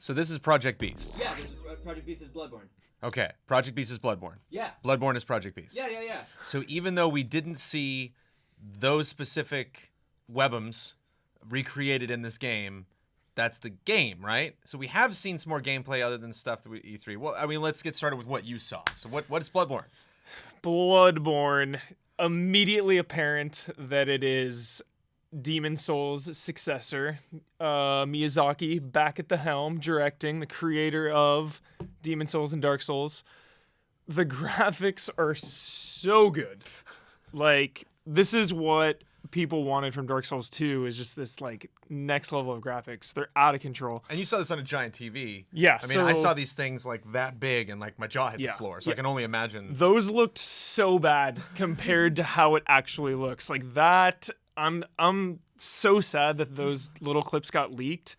So this is Project Beast. Yeah, Project Beast is Bloodborne. Okay, Project Beast is Bloodborne. Yeah. Bloodborne is Project Beast. Yeah. So even though we didn't see those specific weapons recreated in this game, that's the game, right? So we have seen some more gameplay other than stuff that we E3. Well, I mean, let's get started with what you saw. So what is Bloodborne? Bloodborne, immediately apparent that it is Demon Souls' successor. Miyazaki back at the helm, directing, the creator of Demon Souls and Dark Souls. The graphics are so good. Like, this is what people wanted from Dark Souls 2, is just this, like, next level of graphics. They're out of control. And you saw this on a giant TV. Yeah. I mean, I saw these things, like, that big, and, like, my jaw hit the floor, so I can only imagine. Those looked so bad compared to how it actually looks. Like, that... I'm so sad that those little clips got leaked,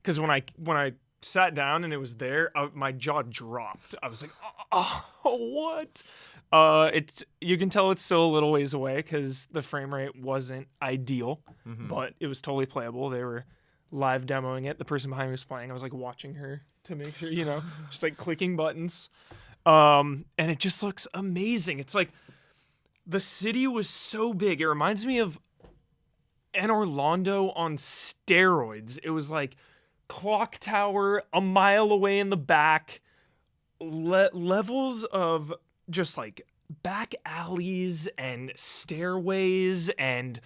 because when I sat down and it was there, my jaw dropped. I was like, oh what? You can tell it's still a little ways away because the frame rate wasn't ideal, but it was totally playable. They were live demoing it. The person behind me was playing. I was like watching her to make sure, just like clicking buttons. And it just looks amazing. It's like the city was so big. It reminds me of an Orlando on steroids. It was like clock tower a mile away in the back, levels of just like back alleys and stairways and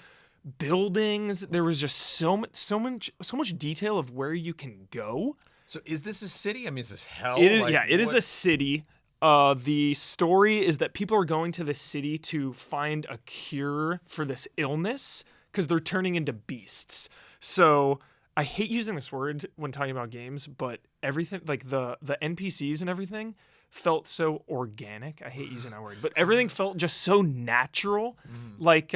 buildings. There was just so much detail of where you can go. So is this a city? I mean, is this hell? It is, it is a city. The story is that people are going to the city to find a cure for this illness, because they're turning into beasts. So I hate using this word when talking about games, but everything, like the NPCs and everything, felt so organic. I hate using that word, but everything felt just so natural. Like,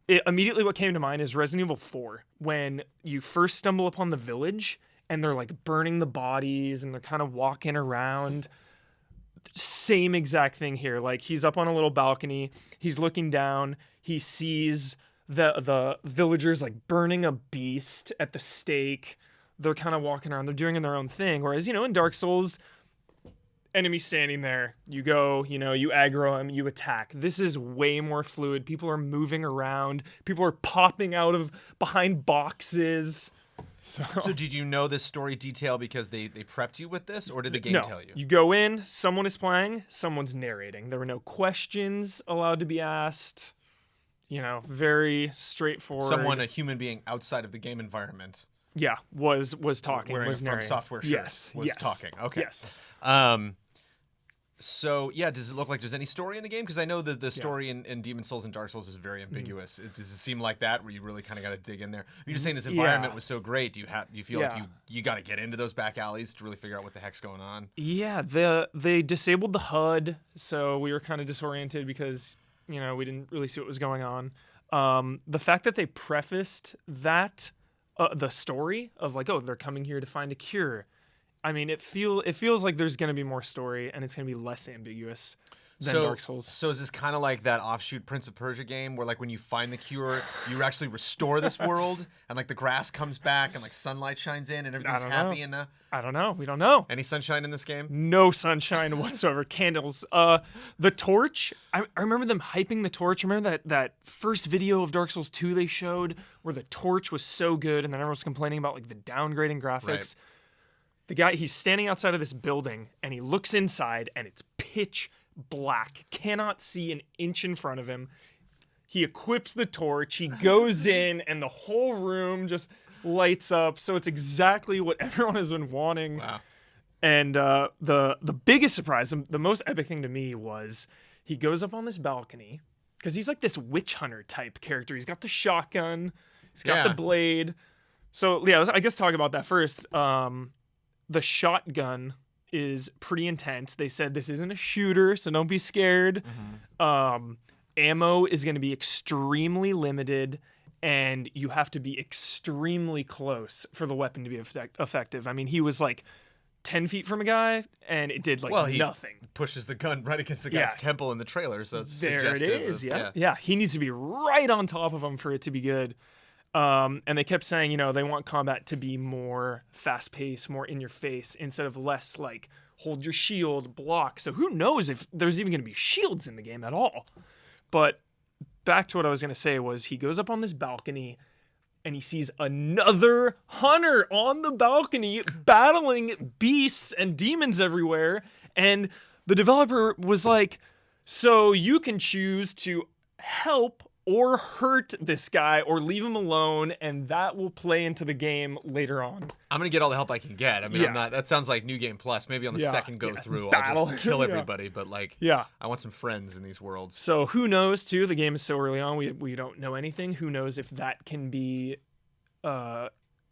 immediately what came to mind is Resident Evil 4, when you first stumble upon the village and they're like burning the bodies and they're kind of walking around. Same exact thing here. Like, he's up on a little balcony, he's looking down, he sees the villagers like burning a beast at the stake. They're kind of walking around, they're doing their own thing. Whereas, in Dark Souls, enemy standing there, you go, you aggro him, you attack. This is way more fluid. People are moving around, people are popping out of behind boxes. So did you know this story detail because they prepped you with this, or did the game tell you? You go in, someone is playing, someone's narrating. There were no questions allowed to be asked. Very straightforward. Someone, a human being outside of the game environment. Yeah, was talking, wearing was a narrating. From Software shirt. Yes, was talking. Okay. Yes. So yeah, does it look like there's any story in the game? Because I know that the story in Demon Souls and Dark Souls is very ambiguous. Does it seem like that, where you really kind of got to dig in there? You're just saying this environment was so great. Do you feel like you got to get into those back alleys to really figure out what the heck's going on? Yeah, they disabled the HUD, so we were kind of disoriented because we didn't really see what was going on. The fact that they prefaced that the story of like, oh, they're coming here to find a cure. I mean, it feels like there's going to be more story, and it's going to be less ambiguous than Dark Souls. So is this kind of like that offshoot Prince of Persia game where, like, when you find the cure, you actually restore this world, and like the grass comes back, and like sunlight shines in, and everything's happy? And I don't know. We don't know. Any sunshine in this game? No sunshine whatsoever. Candles. The torch. I remember them hyping the torch. Remember that first video of Dark Souls 2 they showed where the torch was so good, and then everyone was complaining about like the downgrading graphics. Right. The guy, he's standing outside of this building, and he looks inside, and it's pitch black. Cannot see an inch in front of him. He equips the torch. He goes in, and the whole room just lights up. So it's exactly what everyone has been wanting. Wow. And the biggest surprise, the most epic thing to me was he goes up on this balcony, because he's like this witch hunter type character. He's got the shotgun. He's got the blade. So, yeah, I guess talk about that first. The shotgun is pretty intense. They said this isn't a shooter, so don't be scared. Ammo is going to be extremely limited, and you have to be extremely close for the weapon to be effective. I mean, he was like 10 feet from a guy, and it did nothing. Pushes the gun right against the guy's temple in the trailer, so it's there suggestive. It is, yeah. He needs to be right on top of him for it to be good. And they kept saying, you know, they want combat to be more fast-paced, more in your face, instead of less like hold your shield, block. So who knows if there's even going to be shields in the game at all. But back to what I was going to say was he goes up on this balcony and he sees another hunter on the balcony battling beasts and demons everywhere. And the developer was like, so you can choose to help or hurt this guy or leave him alone, and that will play into the game later on. I'm going to get all the help I can get. I mean, Yeah. that sounds like New Game Plus. Maybe on the second go through, battle. I'll just kill Yeah. everybody. But like, Yeah. I want some friends in these worlds. So who knows, too? The game is so early on, we don't know anything. Who knows if that can be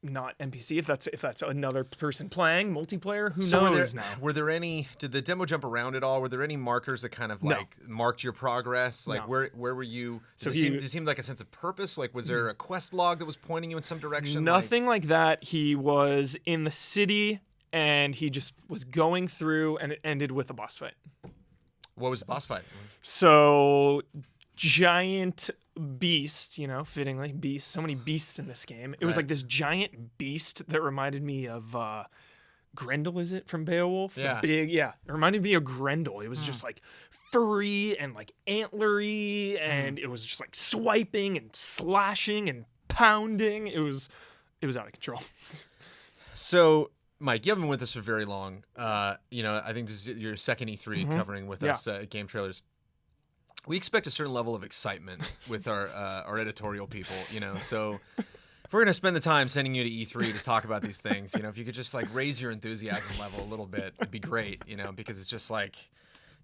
not NPC, if that's another person playing multiplayer? Who knows now? Were there any? Did the demo jump around at all? Were there any markers that kind of like marked your progress? Like No. where were you? So did it seem like a sense of purpose? Like was there a quest log that was pointing you in some direction? Nothing like that. He was in the city and he just was going through, and it ended with a boss fight. What was the boss fight? So giant beast, you know, fittingly beast. So many beasts in this game. It was Right. like this giant beast that reminded me of Grendel. Is it from Beowulf? Yeah. The big, yeah. It reminded me of Grendel. It was just like furry and like antlery, and it was just like swiping and slashing and pounding. It was out of control. So, Mike, you haven't been with us for very long. You know, I think this is your second E3 covering with us at GameTrailers. We expect a certain level of excitement with our editorial people, you know. So, if we're gonna spend the time sending you to E3 to talk about these things, you know, if you could just like raise your enthusiasm level a little bit, it'd be great, you know, because it's just like,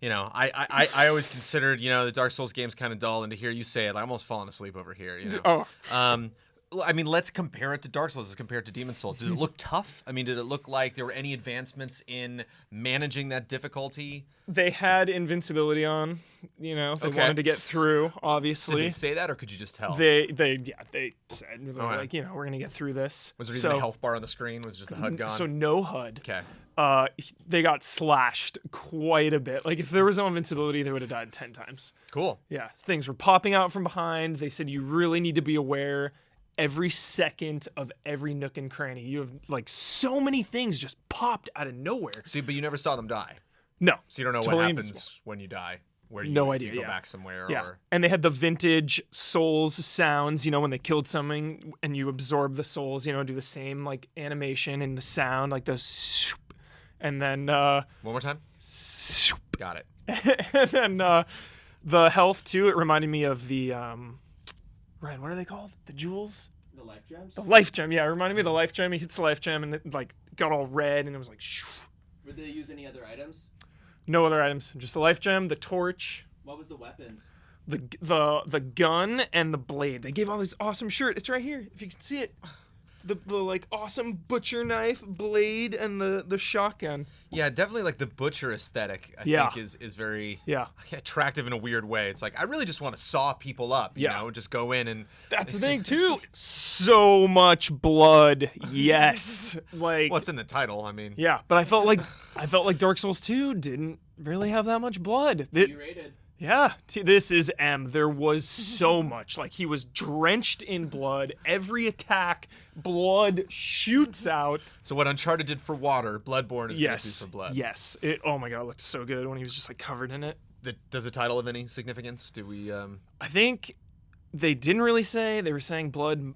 you know, I always considered, you know, the Dark Souls game's kind of dull, and to hear you say it, I'm almost falling asleep over here, you know. Oh. I mean, let's compare it to Dark Souls. Let's compare it to Demon Souls. Did it look tough? I mean, did it look like there were any advancements in managing that difficulty? They had invincibility on, you know, they wanted to get through, obviously. Did they say that, or could you just tell? They said, they're right. like, you know, we're gonna get through this. Was there even a health bar on the screen? Was just the HUD gone? So no HUD. Okay. They got slashed quite a bit. Like if there was no invincibility, they would have died 10 times. Cool. Yeah, things were popping out from behind. They said you really need to be aware every second of every nook and cranny. You have like so many things just popped out of nowhere. See, but you never saw them die. No. So you don't know totally what happens invisible. when you die. Where you, No if idea, you go yeah. back somewhere Yeah, or and they had the vintage souls sounds, you know, when they killed something and you absorb the souls, you know, do the same like animation and the sound, like the swoop, and then one more time. swoop. Got it. And then the health too, it reminded me of the Ryan, what are they called? The jewels? The life gems? The life gem, yeah, it reminded me of the life gem. He hits the life gem and it like got all red and it was like shoo. Would they use any other items? No other items, just the life gem, the torch, What was the weapons? the gun and the blade. They gave all this awesome shirt. It's right here, if you can see it. The like awesome butcher knife, blade, and the shotgun. Yeah, definitely like the butcher aesthetic, I Yeah. think is very Yeah. attractive in a weird way. It's like I really just want to saw people up, you Yeah. know, just go in and That's the thing too. So much blood. Yes. Like what's in the title? I mean, yeah, but I felt like Dark Souls 2 didn't really have that much blood. You rated. Yeah, this is M. There was so much. Like, he was drenched in blood. Every attack, blood shoots out. so what Uncharted did for water, Bloodborne is going to do Yes. for blood. Yes. Oh my god, it looked so good when he was just, like, covered in it. Does the title have any significance? Do we? I think they didn't really say. They were saying blood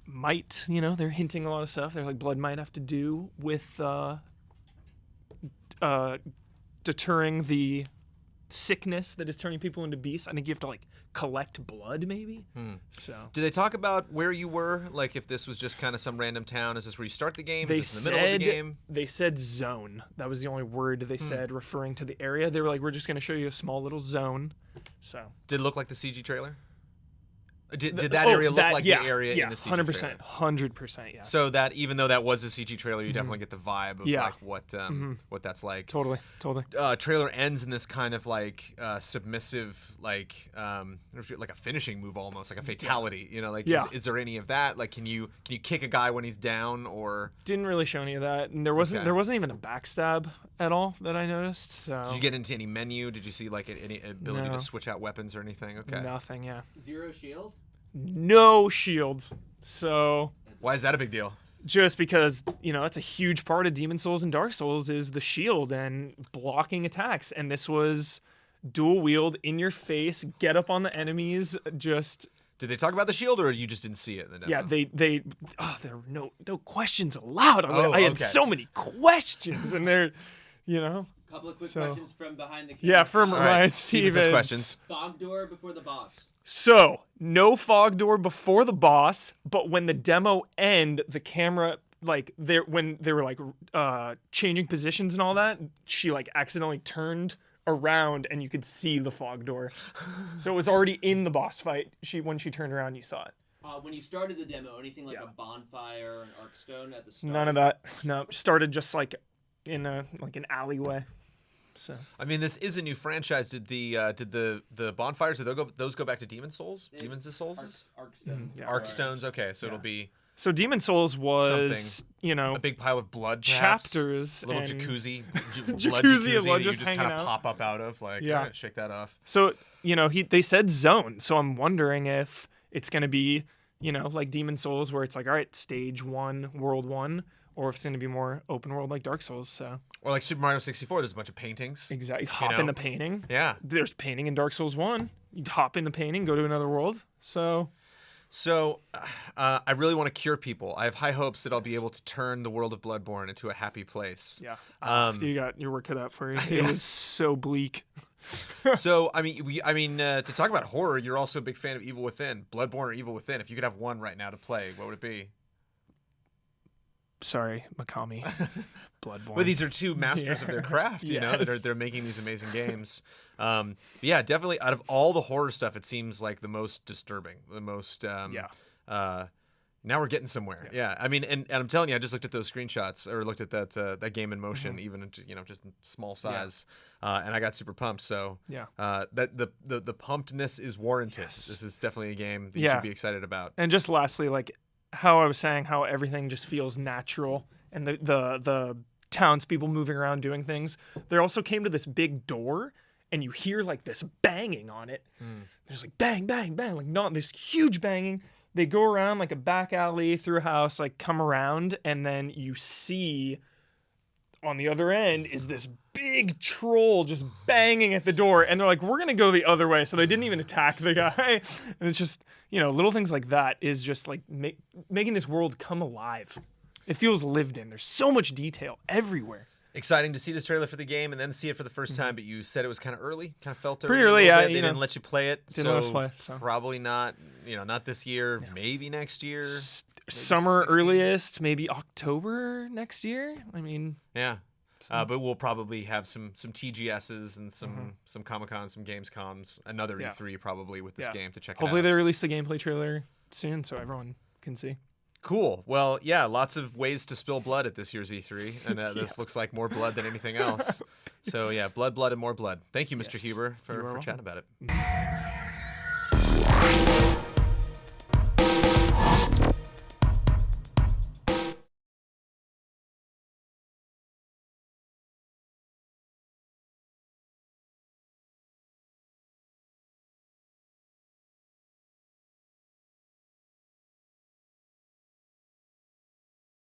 might, you know, they're hinting a lot of stuff. They're like, blood might have to do with deterring the sickness that is turning people into beasts. I think you have to like collect blood maybe. So Do they talk about where you were? Like if this was just kind of some random town? Is this where you start the game? they Is this in the middle of the game? they said zone. That was the only word they said referring to the area. They were like, we're just going to show you a small little zone. So Did it look like the CG trailer? Did that area look like the area in the CG 100%, trailer? 100%, yeah. So that even though that was a CG trailer, you definitely get the vibe of Yeah. like what that's like. Totally. Trailer ends in this kind of like submissive, like a finishing move almost, like a fatality. You know, like Yeah. is there any of that? Like, can you kick a guy when he's down or? Didn't really show any of that, and there wasn't even a backstab at all that I noticed. So Did you get into any menu? Did you see like any ability No. to switch out weapons or anything? Okay. nothing, yeah. Zero shield? No shield. So Why is that a big deal? just because, that's a huge part of Demon Souls and Dark Souls is the shield and blocking attacks. And this was dual wield in your face, get up on the enemies, just... Did they talk about the shield, or you just didn't see it in the demo? Yeah, there were no questions allowed. I had okay. so many questions, and they're, Couple of quick So- questions from behind the camera. Yeah, from All right, Ryan Steven says Stevens. questions. Fog door before the boss. So, no fog door before the boss, but when the demo end, the camera, when they were, changing positions and all that, she, accidentally turned around and you could see the fog door. So it was already in the boss fight. When she turned around, you saw it. When you started the demo, anything like a bonfire or an arcstone at the start? None of that. No, started just, in an alleyway. So I mean, this is a new franchise. Did the bonfires? Did those go back to Demon Souls? Demons' Souls? Arcstone. yeah. Arcstones. Okay, so it'll be So Demon Souls was, a big pile of blood. Perhaps? chapters. A little and jacuzzi, Jacuzzi of blood that you just just kind hanging of out. pop up out of. Yeah. All right, shake that off. So, they said zone. So I'm wondering if it's going to be, like Demon Souls where it's all right, stage 1, world 1, or if it's going to be more open world like Dark Souls. So Or like Super Mario 64, there's a bunch of paintings. exactly. Hop in the painting. Yeah. There's painting in Dark Souls 1. You hop in the painting, go to another world. So I really want to cure people. I have high hopes that I'll be able to turn the world of Bloodborne into a happy place. yeah, you got your work cut out for you. It Yeah. was so bleak. So to talk about horror, you're also a big fan of Evil Within, Bloodborne or Evil Within. If you could have one right now to play, what would it be? Sorry, Mikami. Bloodborne. But these are two masters of their craft, Yes. they're making these amazing games. But yeah, definitely out of all the horror stuff, it seems like the most disturbing, the most. Now we're getting somewhere. Yeah, I mean, and I'm telling you, I just looked at those screenshots or looked at that game in motion, even just in small size, and I got super pumped. So Yeah. that the pumpedness is warranted. Yes. This is definitely a game that you Yeah. should be excited about. And just lastly, how I was saying, how everything just feels natural, and the townspeople moving around doing things. They also came to this big door, and you hear this banging on it. There's bang, bang, bang, this huge banging. They go around a back alley through a house, come around, and then you see on the other end is this big troll just banging at the door, and they're we're gonna go the other way, so they didn't even attack the guy. And it's just little things like that is just making this world come alive. It feels lived in. There's so much detail everywhere. Exciting to see this trailer for the game and then see it for the first time, but you said it was kind of early, kind of felt Pretty a early, little yeah, bit. They didn't let you play it, Didn't let us play, so. Probably not. Not this year. Maybe next year. Summer 16. earliest, maybe October next year. I mean, Yeah. But we'll probably have some TGSs and some Comic-Cons, some Gamescoms, another Yeah. E3 probably with this game to check hopefully it out. they release the gameplay trailer soon so everyone can see. Cool. Well, yeah, lots of ways to spill blood at this year's E3, and this looks like more blood than anything else. So yeah, blood, and more blood. Thank you, Mr. Yes. Huber, You are for welcome. chatting about it.